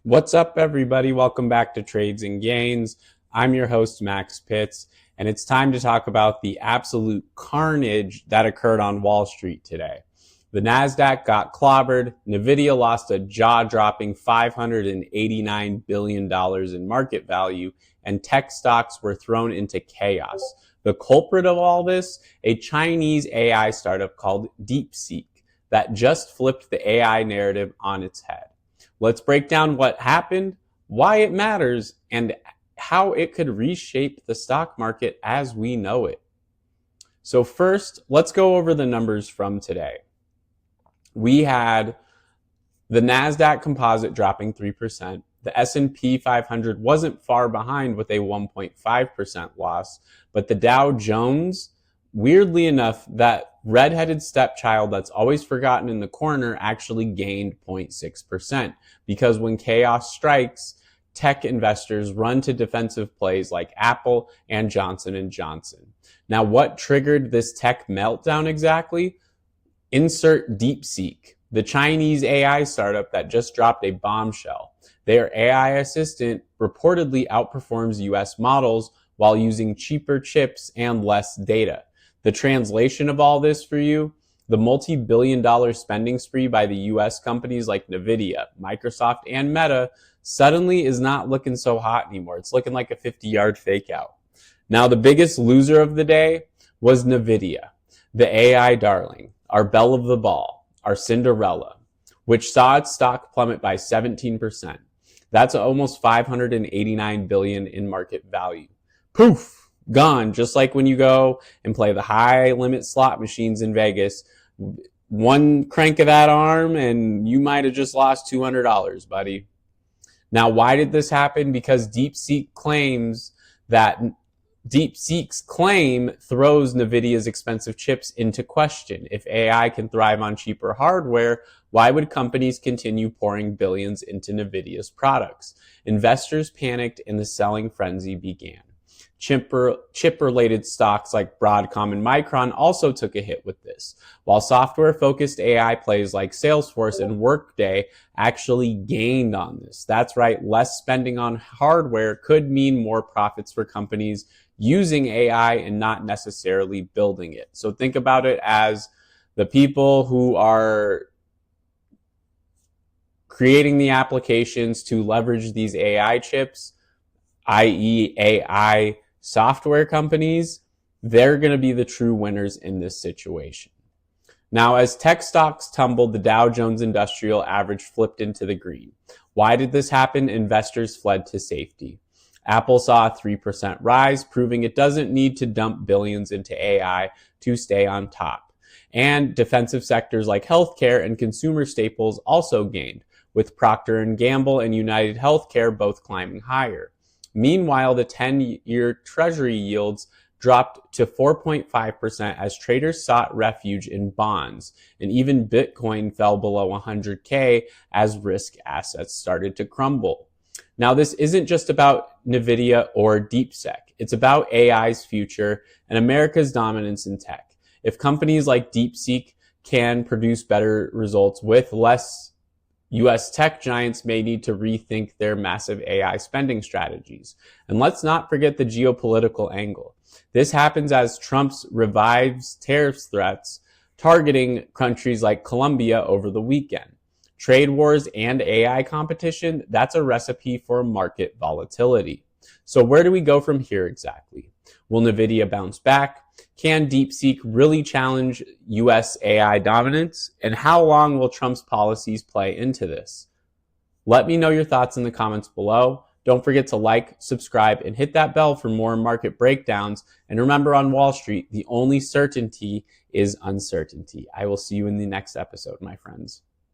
What's up, everybody? Welcome back to Trades and Gains. I'm your host, Max Pitts, and it's time to talk about the absolute carnage that occurred on Wall Street today. The Nasdaq got clobbered, Nvidia lost a jaw-dropping $589 billion in market value, and tech stocks were thrown into chaos. The culprit of all this, a Chinese AI startup called DeepSeek that just flipped the AI narrative on its head. Let's break down what happened, why it matters, and how it could reshape the stock market as we know it. So first, let's go over the numbers from today. We had the Nasdaq composite dropping 3%. The S&P 500 wasn't far behind with a 1.5% loss, but the Dow Jones, weirdly enough, that redheaded stepchild that's always forgotten in the corner actually gained 0.6%, because when chaos strikes, tech investors run to defensive plays like Apple and Johnson & Johnson. Now, what triggered this tech meltdown exactly? Insert DeepSeek, the Chinese AI startup that just dropped a bombshell. Their AI assistant reportedly outperforms US models while using cheaper chips and less data. The translation of all this for you, the multi-billion-dollar spending spree by the US companies like Nvidia, Microsoft, and Meta suddenly is not looking so hot anymore. It's looking like a 50-yard fake out. Now, the biggest loser of the day was Nvidia, the AI darling, our belle of the ball, our Cinderella, which saw its stock plummet by 17%. That's almost $589 billion in market value. Poof! Gone, just like when you go and play the high limit slot machines in Vegas. One crank of that arm and you might have just lost $200, buddy. Now, why did this happen? Because DeepSeek's claim throws Nvidia's expensive chips into question. If AI can thrive on cheaper hardware, why would companies continue pouring billions into Nvidia's products? Investors panicked and the selling frenzy began. Chip-related stocks like Broadcom and Micron also took a hit with this, while software-focused AI plays like Salesforce and Workday actually gained on this. That's right, less spending on hardware could mean more profits for companies using AI and not necessarily building it. So think about it as the people who are creating the applications to leverage these AI chips, i.e. AI software companies, they're going to be the true winners in this situation. Now, as tech stocks tumbled, the Dow Jones Industrial Average flipped into the green. Why did this happen? Investors fled to safety. Apple saw a 3% rise, proving it doesn't need to dump billions into AI to stay on top. And defensive sectors like healthcare and consumer staples also gained, with Procter & Gamble and United Healthcare both climbing higher. Meanwhile, the 10-year Treasury yields dropped to 4.5% as traders sought refuge in bonds, and even Bitcoin fell below 100K as risk assets started to crumble. Now, this isn't just about Nvidia or DeepSeek. It's about AI's future and America's dominance in tech. If companies like DeepSeek can produce better results with less, US tech giants may need to rethink their massive AI spending strategies. And let's not forget the geopolitical angle. This happens as Trump revives tariffs threats targeting countries like Colombia over the weekend. Trade wars and AI competition, that's a recipe for market volatility. So where do we go from here exactly? Will Nvidia bounce back? Can DeepSeek really challenge US AI dominance? And how long will Trump's policies play into this? Let me know your thoughts in the comments below. Don't forget to like, subscribe, and hit that bell for more market breakdowns. And remember, on Wall Street, the only certainty is uncertainty. I will see you in the next episode, my friends.